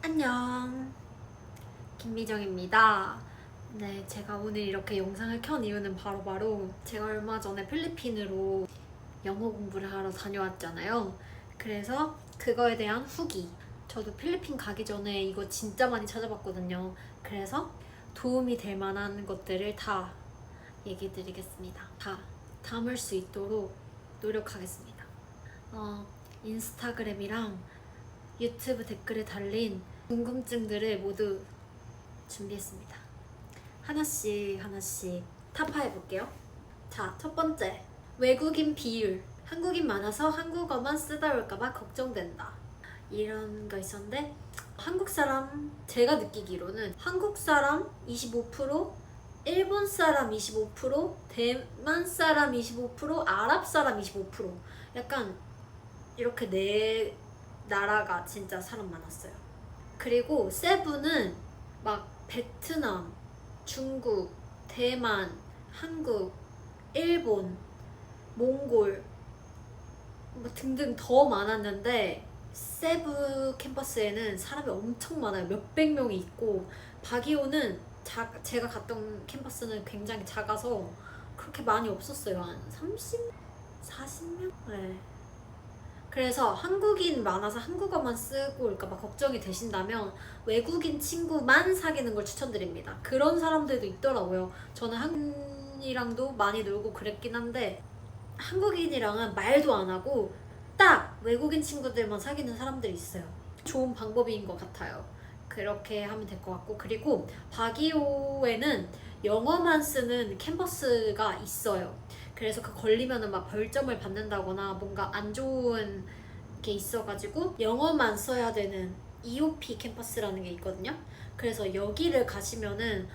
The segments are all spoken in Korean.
안녕, 김미정입니다. 네, 제가 오늘 이렇게 영상을 켠 이유는 바로 제가 얼마 전에 필리핀으로 영어 공부를 하러 다녀왔잖아요. 그래서 그거에 대한 후기. 저도 필리핀 가기 전에 이거 진짜 많이 찾아봤거든요. 그래서 도움이 될 만한 것들을 다 얘기 드리겠습니다. 다 담을 수 있도록 노력하겠습니다. 인스타그램이랑 유튜브 댓글에 달린 궁금증들을 모두 준비했습니다. 하나씩 타파해볼게요. 자, 첫 번째. 외국인 비율. 한국인 많아서 한국어만 쓰다 올까봐 걱정된다. 이런 거 있었는데, 한국 사람, 제가 느끼기로는 한국 사람 25%, 일본 사람 25%, 대만 사람 25%, 아랍 사람 25%. 약간 이렇게 네 나라가 진짜 사람 많았어요. 그리고 세부는 막 베트남, 중국, 대만, 한국, 일본, 몽골 뭐 등등 더 많았는데 세부 캠퍼스에는 사람이 엄청 많아요. 몇백 명이 있고 바기오는 제가 갔던 캠퍼스는 굉장히 작아서 그렇게 많이 없었어요. 한 30, 40명? 네. 그래서 한국인 많아서 한국어만 쓰고 올까봐 걱정이 되신다면 외국인 친구만 사귀는 걸 추천드립니다. 그런 사람들도 있더라고요. 저는 한국인이랑도 많이 놀고 그랬긴 한데 한국인이랑은 말도 안 하고 딱 외국인 친구들만 사귀는 사람들이 있어요. 좋은 방법인 것 같아요. 그렇게 하면 될 것 같고, 그리고 바기오에는 영어만 쓰는 캠퍼스가 있어요. 그래서 그 걸리면은 막 벌점을 받는다거나 뭔가 안 좋은 게 있어가지고 영어만 써야 되는 EOP 캠퍼스라는 게 있거든요. 그래서 여기를 가시면은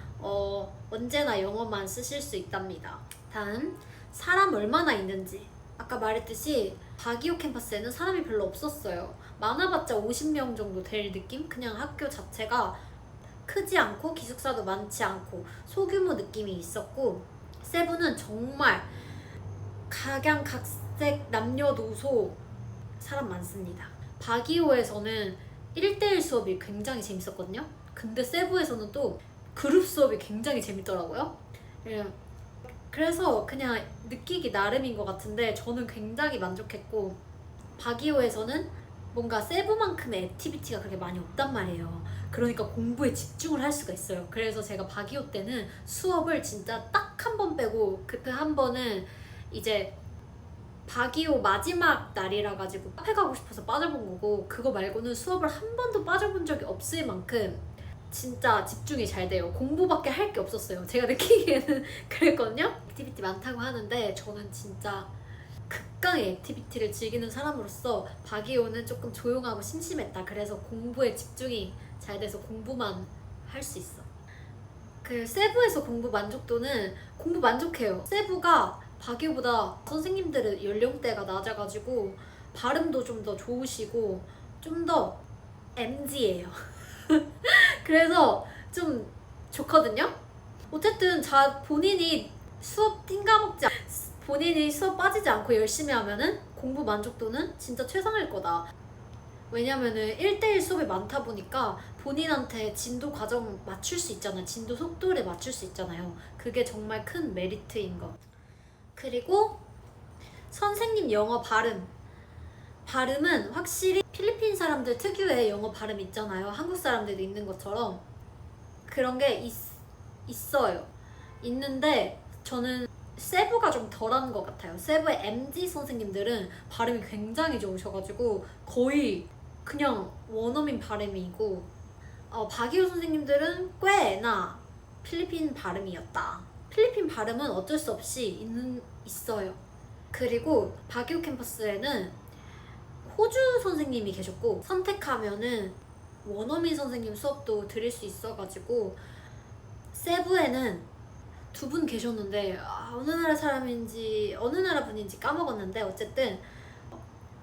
언제나 영어만 쓰실 수 있답니다. 다음, 사람 얼마나 있는지. 아까 말했듯이 바기오 캠퍼스에는 사람이 별로 없었어요. 많아봤자 50명 정도 될 느낌? 그냥 학교 자체가 크지 않고 기숙사도 많지 않고 소규모 느낌이 있었고, 세부는 정말 각양각색 남녀노소 사람 많습니다. 바기오에서는 1대1 수업이 굉장히 재밌었거든요. 근데 세부에서는 또 그룹 수업이 굉장히 재밌더라고요. 그래서 그냥 느끼기 나름인 것 같은데 저는 굉장히 만족했고, 바기오에서는 뭔가 세부만큼의 액티비티가 그렇게 많이 없단 말이에요. 그러니까 공부에 집중을 할 수가 있어요. 그래서 제가 바기오 때는 수업을 진짜 딱 한 번 빼고, 그 한 번은 이제 바기오 마지막 날이라 가지고 카페 가고 싶어서 빠져본 거고, 그거 말고는 수업을 한 번도 빠져본 적이 없을 만큼 진짜 집중이 잘 돼요. 공부밖에 할 게 없었어요. 제가 느끼기에는 그랬거든요. 액티비티 많다고 하는데 저는 진짜 극강의 액티비티를 즐기는 사람으로서 바기오는 조금 조용하고 심심했다. 그래서 공부에 집중이 잘 돼서 공부만 할 수 있어. 그 세부에서 공부 만족도는 공부 만족해요. 세부가 바기오보다 선생님들의 연령대가 낮아가지고 발음도 좀 더 좋으시고 좀 더 MZ예요. 그래서 좀 좋거든요. 어쨌든 본인이 수업 띵가먹지 본인이 수업 빠지지 않고 열심히 하면은 공부 만족도는 진짜 최상일 거다. 왜냐면은 1대1 수업이 많다 보니까 본인한테 진도 과정 맞출 수 있잖아요. 진도 속도를 맞출 수 있잖아요. 그게 정말 큰 메리트인 것. 그리고 선생님 영어 발음은 확실히 필리핀 사람들 특유의 영어 발음 있잖아요. 한국 사람들도 있는 것처럼 그런 게 있어요. 있는데 저는 세부가 좀 덜한 것 같아요. 세부의 MG 선생님들은 발음이 굉장히 좋으셔가지고 거의 그냥 원어민 발음이고, 박이호 선생님들은 꽤나 필리핀 발음이었다. 필리핀 발음은 어쩔 수 없이 있어요. 그리고 바기오 캠퍼스에는 호주 선생님이 계셨고, 선택하면은 원어민 선생님 수업도 들을 수 있어가지고, 세부에는 두 분 계셨는데 어느 나라 사람인지 어느 나라 분인지 까먹었는데 어쨌든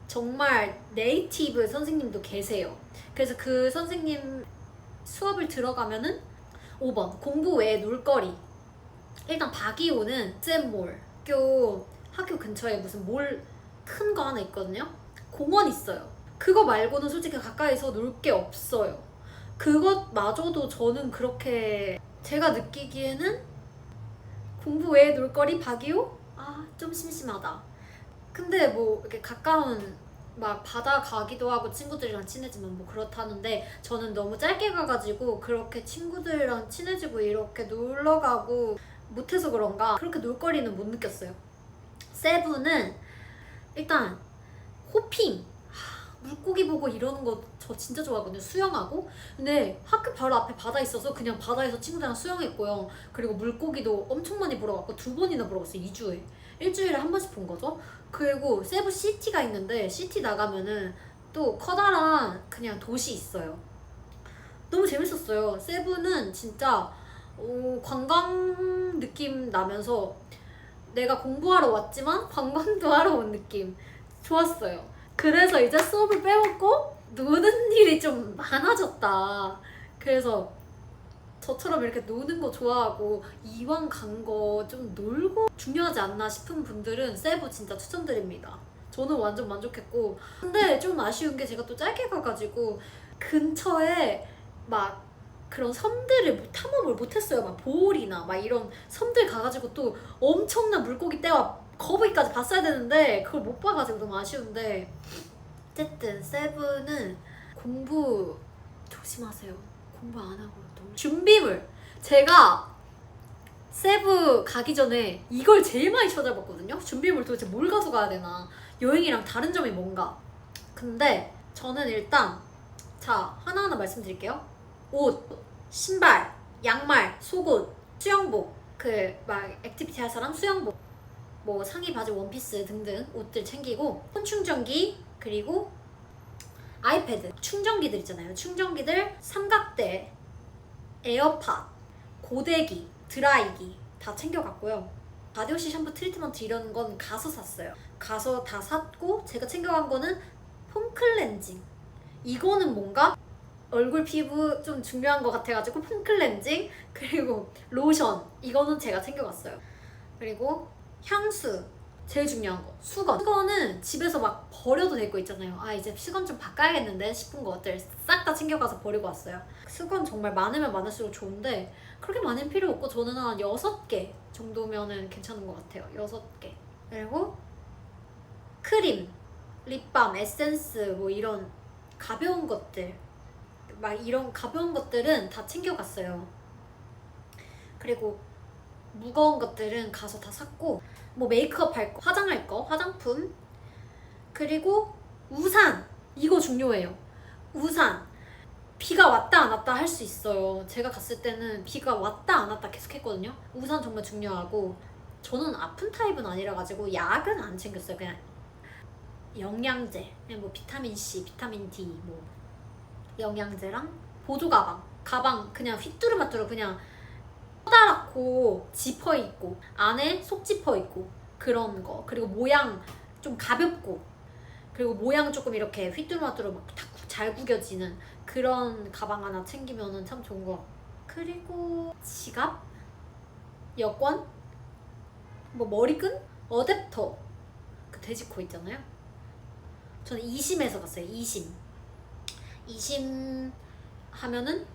정말 네이티브 선생님도 계세요. 그래서 그 선생님 수업을 들어가면은 5번 공부 외에 놀거리. 일단 바기오는 잼몰 학교 근처에 무슨 몰 큰 거 하나 있거든요. 공원 있어요. 그거 말고는 솔직히 가까이서 놀 게 없어요. 그것마저도 저는 그렇게 제가 느끼기에는 공부 외에 놀거리 박이호? 아, 좀 심심하다. 근데 뭐 이렇게 가까운 막 바다 가기도 하고 친구들이랑 친해지면 뭐 그렇다는데 저는 너무 짧게 가가지고 그렇게 친구들이랑 친해지고 이렇게 놀러 가고 못해서 그런가 그렇게 놀거리는 못 느꼈어요. 세부는 일단 호핑, 물고기 보고 이러는 거 저 진짜 좋아하거든요. 수영하고. 근데 학교 바로 앞에 바다 있어서 그냥 바다에서 친구들이랑 수영했고요. 그리고 물고기도 엄청 많이 보러 갔고 2번이나 보러 갔어요. 2주에. 일주일에 한 번씩 본 거죠. 그리고 세부 시티가 있는데 시티 나가면은 또 커다란 그냥 도시 있어요. 너무 재밌었어요. 세부는 진짜 관광 느낌 나면서 내가 공부하러 왔지만 관광도 하러 온 느낌. 좋았어요. 그래서 이제 수업을 빼먹고 노는 일이 좀 많아졌다. 그래서 저처럼 이렇게 노는 거 좋아하고 이왕 간 거 좀 놀고 중요하지 않나 싶은 분들은 세부 진짜 추천드립니다. 저는 완전 만족했고 근데 좀 아쉬운 게 제가 또 짧게 가가지고 근처에 막 그런 섬들을 탐험을 못했어요. 막 보홀이나 막 이런 섬들 가가지고 또 엄청난 물고기 떼와 거북이까지 봤어야 되는데 그걸 못 봐가지고 너무 아쉬운데 어쨌든 세부는 공부 조심하세요. 공부 안 하고 너무 준비물 제가 세부 가기 전에 이걸 제일 많이 찾아봤거든요. 준비물 도대체 뭘 가져가야 되나 여행이랑 다른 점이 뭔가 근데 저는 일단 자 하나하나 말씀드릴게요. 옷, 신발, 양말, 속옷, 수영복 그 막 액티비티 할 사람 수영복 뭐 상의 바지 원피스 등등 옷들 챙기고 손충전기 그리고 아이패드 충전기들 있잖아요. 충전기들 삼각대 에어팟 고데기 드라이기 다 챙겨갔고요. 바디워시 샴푸 트리트먼트 이런 건 가서 샀어요. 가서 다 샀고 제가 챙겨간 거는 폼 클렌징 이거는 뭔가 얼굴 피부 좀 중요한 것 같아가지고 폼 클렌징 그리고 로션 이거는 제가 챙겨갔어요. 그리고 향수 제일 중요한 거 수건은 집에서 막 버려도 될 거 있잖아요. 아 이제 수건 좀 바꿔야겠는데 싶은 것들 싹 다 챙겨가서 버리고 왔어요. 수건 정말 많으면 많을수록 좋은데 그렇게 많은 필요 없고 저는 한 6개 정도면은 괜찮은 것 같아요. 6개 그리고 크림, 립밤, 에센스 뭐 이런 가벼운 것들 막 이런 가벼운 것들은 다 챙겨갔어요. 그리고 무거운 것들은 가서 다 샀고 뭐 메이크업 할 거, 화장할 거, 화장품 그리고 우산 이거 중요해요. 우산 비가 왔다 안 왔다 할 수 있어요. 제가 갔을 때는 비가 왔다 안 왔다 계속 했거든요. 우산 정말 중요하고 저는 아픈 타입은 아니라 가지고 약은 안 챙겼어요. 그냥 영양제 그냥 뭐 비타민C, 비타민D 뭐 영양제랑 보조 가방 그냥 휘뚜루마뚜루 그냥 커다랗고 지퍼 있고 안에 속 지퍼 있고 그런 거 그리고 모양 좀 가볍고 그리고 모양 조금 이렇게 휘뚜루마뚜루 막 잘 구겨지는 그런 가방 하나 챙기면은 참 좋은 거 같고 그리고 지갑 여권 뭐 머리끈 어댑터 그 돼지코 있잖아요. 저는 이심에서 갔어요. 이심 하면은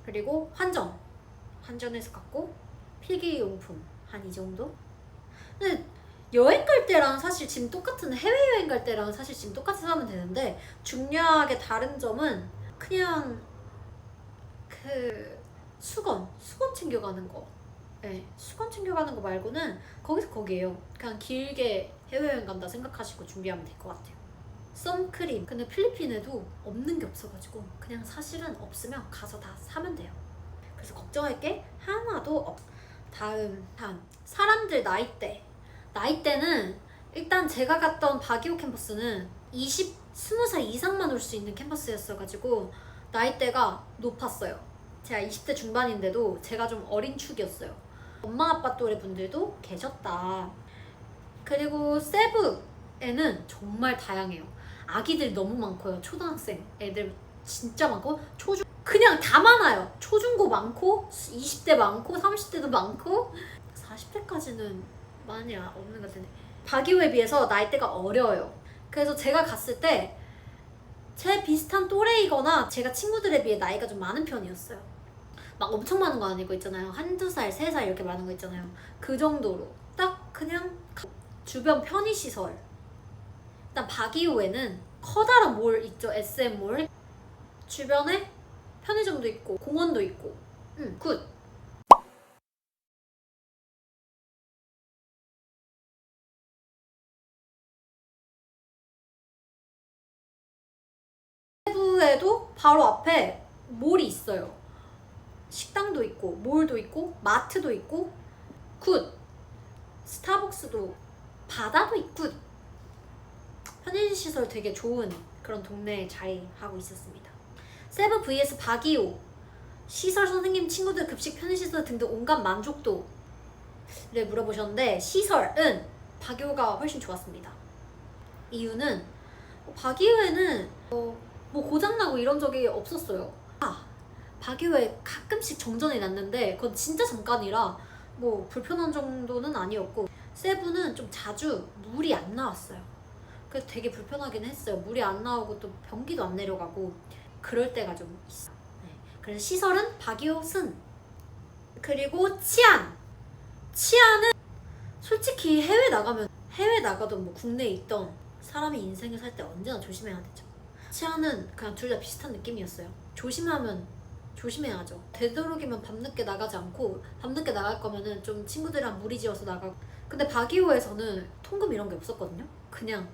그리고 환전에서 갔고 필기용품 한 이 정도? 근데 여행 갈 때랑 사실 지금 똑같은 해외여행 갈 때랑 사실 지금 똑같이 사면 되는데 중요하게 다른 점은 그냥 그 수건 챙겨가는 거 네, 수건 챙겨가는 거 말고는 거기서 거기에요. 그냥 길게 해외여행 간다 생각하시고 준비하면 될 것 같아요. 선크림 근데 필리핀에도 없는 게 없어가지고 그냥 사실은 없으면 가서 다 사면 돼요. 그래서 걱정할 게 하나도 없. 다음 사람들 나이대는 일단 제가 갔던 바기오 캠퍼스는 20살 이상만 올 수 있는 캠퍼스였어가지고 나이대가 높았어요. 제가 20대 중반인데도 제가 좀 어린 축이었어요. 엄마 아빠 또래 분들도 계셨다. 그리고 세부에는 정말 다양해요. 아기들 너무 많고요. 초등학생 애들 진짜 많고 그냥 다 많아요. 초중고 많고 20대 많고 30대도 많고 40대까지는 많이 없는 것 같은데 바기오에 비해서 나이대가 어려요. 그래서 제가 갔을 때 제 비슷한 또래이거나 제가 친구들에 비해 나이가 좀 많은 편이었어요. 막 엄청 많은 거 아니고 있잖아요. 한두 살, 세 살 이렇게 많은 거 있잖아요. 그 정도로 딱 그냥 주변 편의시설. 일단 바기오에는 커다란 몰 있죠. SM몰. 주변에 편의점도 있고 공원도 있고 굿. 세부에도 바로 앞에 몰이 있어요. 식당도 있고 몰도 있고 마트도 있고 굿. 스타벅스도 바다도 있고 편의시설 되게 좋은 그런 동네에 자리하고 있었습니다. 세부 vs 바기오. 시설, 선생님, 친구들, 급식, 편의시설 등등 온갖 만족도를 물어보셨는데 시설은 바기오가 훨씬 좋았습니다. 이유는 바기오에는 뭐 고장나고 이런 적이 없었어요. 바기오에 가끔씩 정전이 났는데 그건 진짜 잠깐이라 뭐 불편한 정도는 아니었고 세부는 좀 자주 물이 안 나왔어요. 그래서 되게 불편하긴 했어요. 물이 안 나오고 또 변기도 안 내려가고 그럴 때가 좀 있어요. 네. 그래서 시설은 바기오 승. 그리고 치안은 솔직히 해외 나가도 뭐 국내에 있던 사람이 인생을 살 때 언제나 조심해야 되죠. 치안은 그냥 둘 다 비슷한 느낌이었어요. 조심해야죠. 되도록이면 밤늦게 나가지 않고 밤늦게 나갈 거면은 좀 친구들이랑 무리지어서 나가고. 근데 바기오에서는 통금 이런 게 없었거든요. 그냥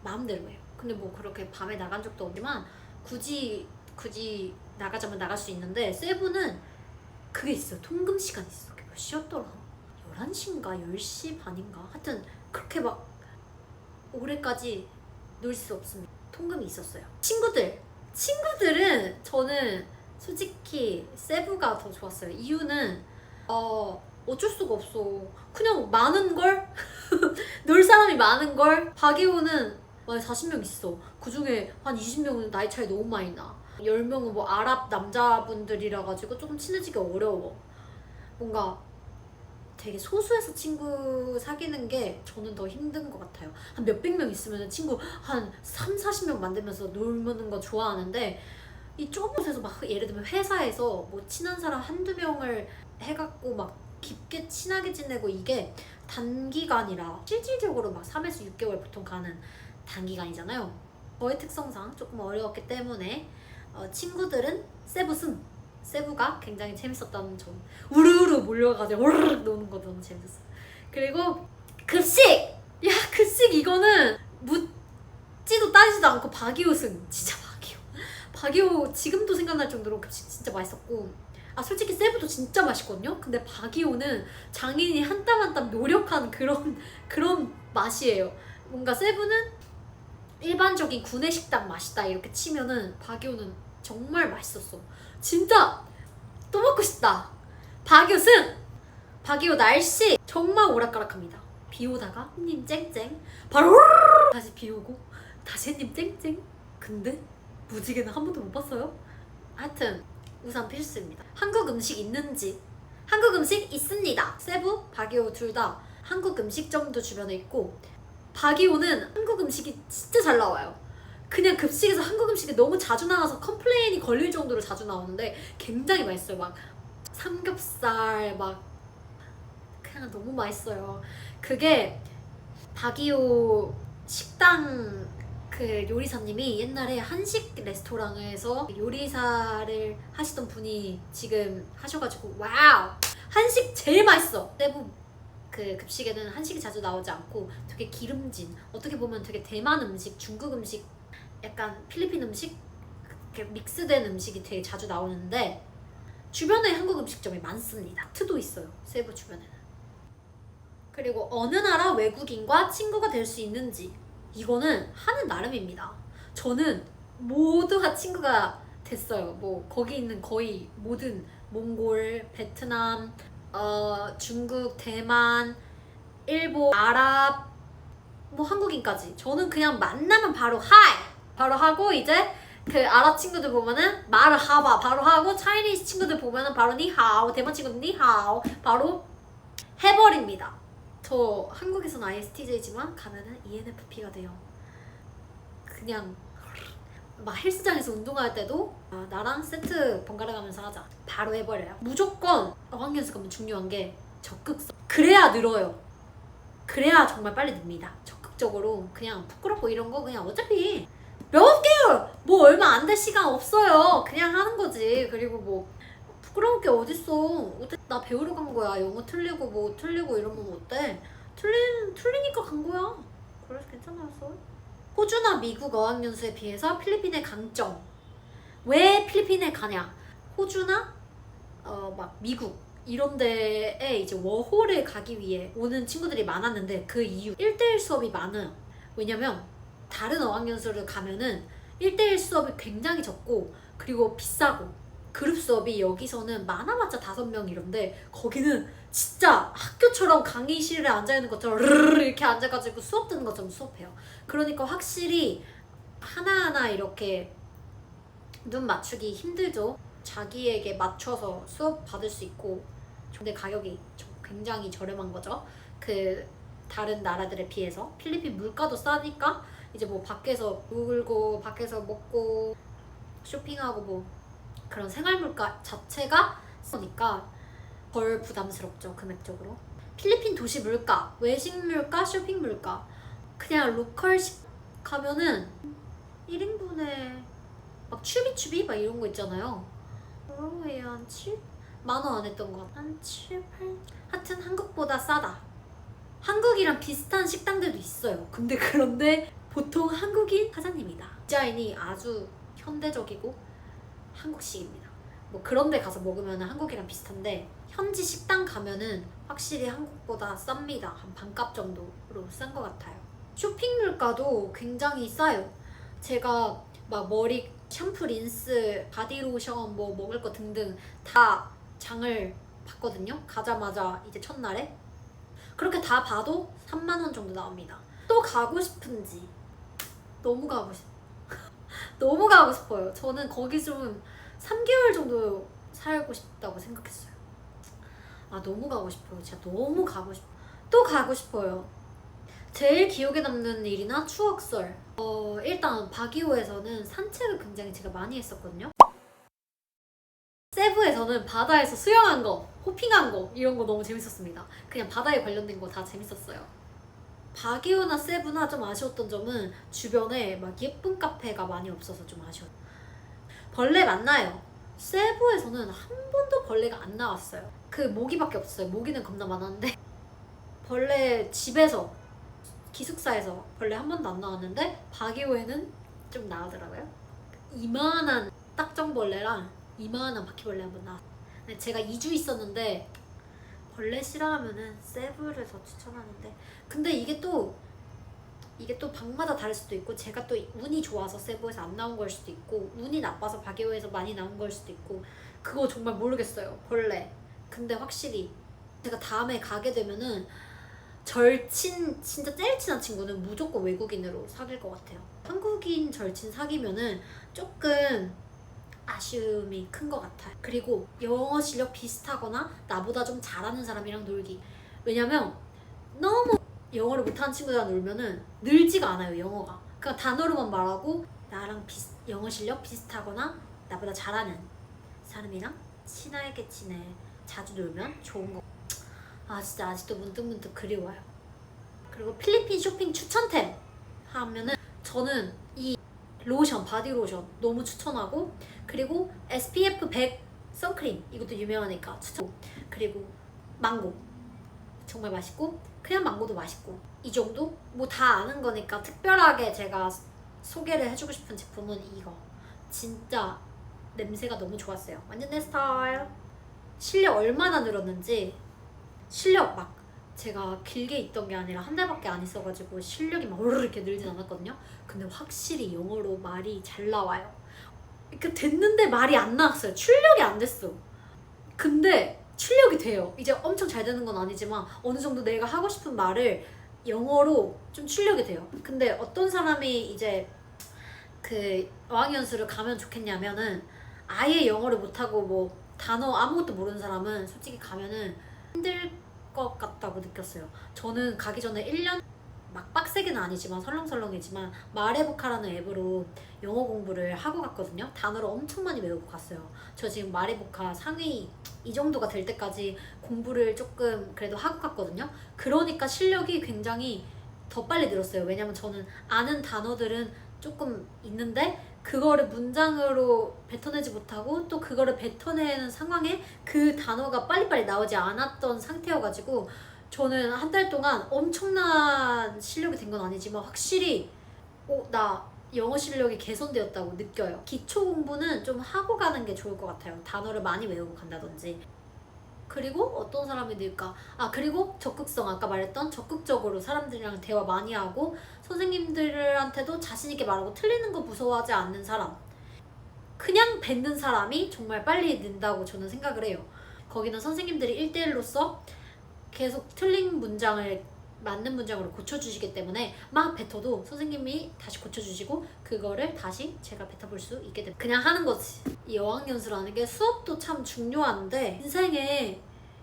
마음대로 해요. 근데 뭐 그렇게 밤에 나간 적도 없지만 굳이 나가자면 나갈 수 있는데 세부는 그게 있어요. 통금 시간이 있어. 그게 몇 시였더라? 11시인가 10시 반인가? 하여튼 그렇게 막 오래까지 놀 수 없습니다. 통금이 있었어요. 친구들은 저는 솔직히 세부가 더 좋았어요. 이유는 어쩔 수가 없어. 그냥 많은걸? 놀 사람이 많은걸? 바기오는 40명 있어. 그 중에 한 20명은 나이 차이 너무 많이 나. 10명은 뭐 아랍 남자분들이라 가지고 조금 친해지기 어려워. 뭔가 되게 소수에서 친구 사귀는 게 저는 더 힘든 것 같아요. 한 몇백 명 있으면 친구 한 3, 40명 만들면서 놀는 거 좋아하는데 이 좁은 곳에서 막 예를 들면 회사에서 뭐 친한 사람 한두 명을 해갖고 막 깊게 친하게 지내고 이게 단기간이라 실질적으로 막 3에서 6개월 보통 가는 단기간이잖아요. 저의 특성상 조금 어려웠기 때문에 친구들은 세부가 굉장히 재밌었다는 점. 우르르 몰려가지고 우르르 노는 거 너무 재밌었어요. 그리고 급식! 야 급식 이거는 묻지도 따지도 않고 바기오승. 진짜 바기오 지금도 생각날 정도로 급식 진짜 맛있었고 솔직히 세부도 진짜 맛있거든요. 근데 바기오는 장인이 한 땀 한 땀 노력한 그런 맛이에요. 뭔가 세부는 일반적인 구내식당 맛이다 이렇게 치면은 바기오는 정말 맛있었어. 진짜 또 먹고 싶다. 바기오 승! 바기오 날씨 정말 오락가락합니다. 비 오다가 햇님 쨍쨍 바로 다시 비 오고 다시 햇님 쨍쨍. 근데 무지개는 한 번도 못 봤어요. 하여튼 우산 필수입니다. 한국 음식 있는지. 한국 음식 있습니다. 세부, 바기오 둘 다 한국 음식점도 주변에 있고 바기오는 한국 음식이 진짜 잘 나와요. 그냥 급식에서 한국 음식이 너무 자주 나와서 컴플레인이 걸릴 정도로 자주 나오는데 굉장히 맛있어요. 막 삼겹살 막 그냥 너무 맛있어요. 그게 바기오 식당 그 요리사님이 옛날에 한식 레스토랑에서 요리사를 하시던 분이 지금 하셔가지고 와우! 한식 제일 맛있어! 세부 그 급식에는 한식이 자주 나오지 않고 되게 기름진 어떻게 보면 되게 대만 음식, 중국 음식, 약간 필리핀 음식 이렇게 믹스된 음식이 되게 자주 나오는데 주변에 한국 음식점이 많습니다. 트도 있어요. 세부 주변에는. 그리고 어느 나라 외국인과 친구가 될 수 있는지 이거는 하는 나름입니다. 저는 모두가 친구가 됐어요. 뭐 거기 있는 거의 모든 몽골, 베트남, 중국, 대만, 일본, 아랍, 뭐 한국인까지 저는 그냥 만나면 바로 하이! 바로 하고 이제 그 아랍 친구들 보면은 말을 하바 바로 하고 차이니스 친구들 보면은 바로 니하오, 대만 친구들 니하오 바로 해버립니다. 저 한국에서는 ISTJ지만 가면은 ENFP가 돼요. 그냥 막 헬스장에서 운동할 때도 나랑 세트 번갈아 가면서 하자 바로 해버려요. 무조건 어학연수 가면 중요한 게 적극성. 그래야 늘어요. 그래야 정말 빨리 늡니다. 적극적으로 그냥 부끄럽고 이런 거 그냥 어차피 몇 개월 뭐 얼마 안 될 시간 없어요. 그냥 하는 거지. 그리고 뭐 부끄러울 게 어딨어. 나 배우러 간 거야. 영어 틀리고 뭐 틀리고 이러면 어때? 틀리니까 간 거야. 그래서 괜찮았어. 호주나 미국 어학연수에 비해서 필리핀의 강점. 왜 필리핀에 가냐? 호주나 막 미국 이런 데에 이제 워홀을 가기 위해 오는 친구들이 많았는데 그 이유 1대1 수업이 많아요. 왜냐면 다른 어학연수를 가면은 1대1 수업이 굉장히 적고 그리고 비싸고 그룹 수업이 여기서는 많아봤자 5명 이런데 거기는 진짜 학교처럼 강의실에 앉아있는 것처럼 이렇게 앉아가지고 수업 듣는 것처럼 수업해요. 그러니까 확실히 하나하나 이렇게 눈 맞추기 힘들죠. 자기에게 맞춰서 수업 받을 수 있고 근데 가격이 굉장히 저렴한 거죠. 그 다른 나라들에 비해서 필리핀 물가도 싸니까 이제 뭐 밖에서 놀고 밖에서 먹고 쇼핑하고 뭐 그런 생활 물가 자체가 싸니까 덜 부담스럽죠. 금액적으로. 필리핀 도시 물가, 외식 물가, 쇼핑 물가 그냥 로컬식 가면은 1인분에 막 추비추비 막 이런 거 있잖아요. 그러면 한 7만원 안 했던 것 같아. 한 7, 8? 하여튼 한국보다 싸다. 한국이랑 비슷한 식당들도 있어요. 그런데 보통 한국인 사장님이다. 디자인이 아주 현대적이고 한국식입니다. 뭐 그런 데 가서 먹으면 한국이랑 비슷한데 현지 식당 가면은 확실히 한국보다 쌉니다. 한 반값 정도로 싼 것 같아요. 쇼핑 물가도 굉장히 싸요. 제가 막 머리, 샴푸, 린스, 바디로션 뭐 먹을 거 등등 다 장을 봤거든요. 가자마자 이제 첫날에. 그렇게 다 봐도 3만원 정도 나옵니다. 또 가고 싶은지 너무 가고 너무 가고 싶어요. 저는 거기 좀 3개월 정도 살고 싶다고 생각했어요. 너무 가고 싶어요. 진짜 너무 가고 싶어요. 또 가고 싶어요. 제일 기억에 남는 일이나 추억설. 일단 바기오에서는 산책을 굉장히 제가 많이 했었거든요. 세부에서는 바다에서 수영한 거, 호핑한 거 이런 거 너무 재밌었습니다. 그냥 바다에 관련된 거 다 재밌었어요. 바기오나 세부나 좀 아쉬웠던 점은 주변에 막 예쁜 카페가 많이 없어서 좀 아쉬웠어요. 벌레 만나요. 세부에서는 한 번도 벌레가 안 나왔어요. 그 모기밖에 없어요. 모기는 겁나 많았는데 벌레 집에서 기숙사에서 벌레 한 번도 안 나왔는데 바기오에는 좀 나오더라고요. 이만한 딱정벌레랑 이만한 바퀴벌레 한 번 나왔어요. 제가 2주 있었는데 벌레 싫어하면은 세부를 더 추천하는데 근데 이게 또 방마다 다를 수도 있고 제가 또 운이 좋아서 세부에서 안 나온 걸 수도 있고 운이 나빠서 바기오에서 많이 나온 걸 수도 있고 그거 정말 모르겠어요. 벌레. 근데 확실히 제가 다음에 가게 되면은 절친 진짜 제일 친한 친구는 무조건 외국인으로 사귈 것 같아요. 한국인 절친 사귀면은 조금 아쉬움이 큰 것 같아요. 그리고 영어 실력 비슷하거나 나보다 좀 잘하는 사람이랑 놀기. 왜냐면 너무 영어를 못하는 친구들이랑 놀면은 늘지가 않아요. 영어가. 그냥 단어로만 말하고 나랑 영어 실력 비슷하거나 나보다 잘하는 사람이랑 친하게 지내 자주 놀면 좋은 거. 진짜 아직도 문득문득 그리워요. 그리고 필리핀 쇼핑 추천템 하면은 저는 이 로션, 바디로션 너무 추천하고 그리고 SPF 100 선크림 이것도 유명하니까 추천. 그리고 망고 정말 맛있고 그냥 망고도 맛있고 이 정도? 뭐 다 아는 거니까 특별하게 제가 소개를 해주고 싶은 제품은 이거. 진짜 냄새가 너무 좋았어요. 완전 내 스타일. 실력 얼마나 늘었는지 실력 막 제가 길게 있던 게 아니라 한 달밖에 안 있어가지고 실력이 막 오르르 이렇게 늘진 않았거든요. 근데 확실히 영어로 말이 잘 나와요. 이렇게 됐는데 말이 안 나왔어요. 출력이 안 됐어. 근데 출력이 돼요. 이제 엄청 잘 되는 건 아니지만 어느 정도 내가 하고 싶은 말을 영어로 좀 출력이 돼요. 근데 어떤 사람이 이제 그 어학연수를 가면 좋겠냐면은 아예 영어를 못하고 뭐 단어 아무것도 모르는 사람은 솔직히 가면은 힘들 것 같다고 느꼈어요. 저는 가기 전에 1년 막 빡세게는 아니지만 설렁설렁이지만 마레보카라는 앱으로 영어 공부를 하고 갔거든요. 단어를 엄청 많이 외우고 갔어요. 저 지금 마레보카 상위 이 정도가 될 때까지 공부를 조금 그래도 하고 갔거든요. 그러니까 실력이 굉장히 더 빨리 늘었어요. 왜냐면 저는 아는 단어들은 조금 있는데 그거를 문장으로 뱉어내지 못하고 또 그거를 뱉어내는 상황에 그 단어가 빨리빨리 나오지 않았던 상태여가지고 저는 한 달 동안 엄청난 실력이 된 건 아니지만 확실히 나 영어 실력이 개선되었다고 느껴요. 기초 공부는 좀 하고 가는 게 좋을 것 같아요. 단어를 많이 외우고 간다든지. 그리고 어떤 사람이 늘까? 그리고 적극성, 아까 말했던 적극적으로 사람들이랑 대화 많이 하고 선생님들한테도 자신 있게 말하고 틀리는 거 무서워하지 않는 사람. 그냥 뱉는 사람이 정말 빨리 는다고 저는 생각을 해요. 거기는 선생님들이 1대1로서 계속 틀린 문장을 맞는 문장으로 고쳐주시기 때문에 막 뱉어도 선생님이 다시 고쳐주시고 그거를 다시 제가 뱉어볼 수 있게 됩니다. 그냥 하는 거지. 이 어학연수라는 게 수업도 참 중요한데 인생에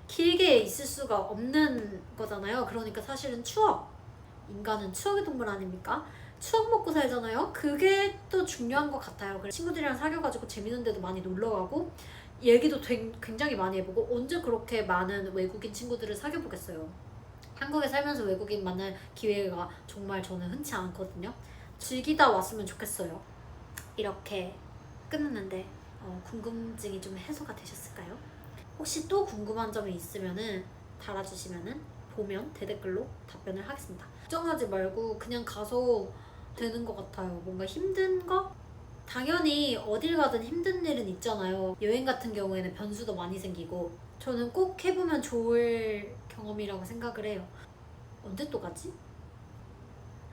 길게 있을 수가 없는 거잖아요. 그러니까 사실은 추억, 인간은 추억의 동물 아닙니까? 추억 먹고 살잖아요. 그게 또 중요한 것 같아요. 그래서 친구들이랑 사귀어가지고 재밌는 데도 많이 놀러가고 얘기도 굉장히 많이 해보고 언제 그렇게 많은 외국인 친구들을 사귀어보겠어요. 한국에 살면서 외국인 만날 기회가 정말 저는 흔치 않거든요. 즐기다 왔으면 좋겠어요. 이렇게 끝났는데 궁금증이 좀 해소가 되셨을까요? 혹시 또 궁금한 점이 있으면은 달아주시면은 보면 대댓글로 답변을 하겠습니다. 걱정하지 말고 그냥 가서 되는 것 같아요. 뭔가 힘든 거? 당연히 어딜 가든 힘든 일은 있잖아요. 여행 같은 경우에는 변수도 많이 생기고 저는 꼭 해보면 좋을 경험이라고 생각을 해요. 언제 또 가지?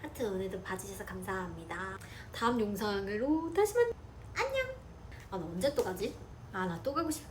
하여튼 오늘도 봐주셔서 감사합니다. 다음 영상으로 다시 만나요. 안녕! 나 언제 또 가지? 나 또 가고 싶어.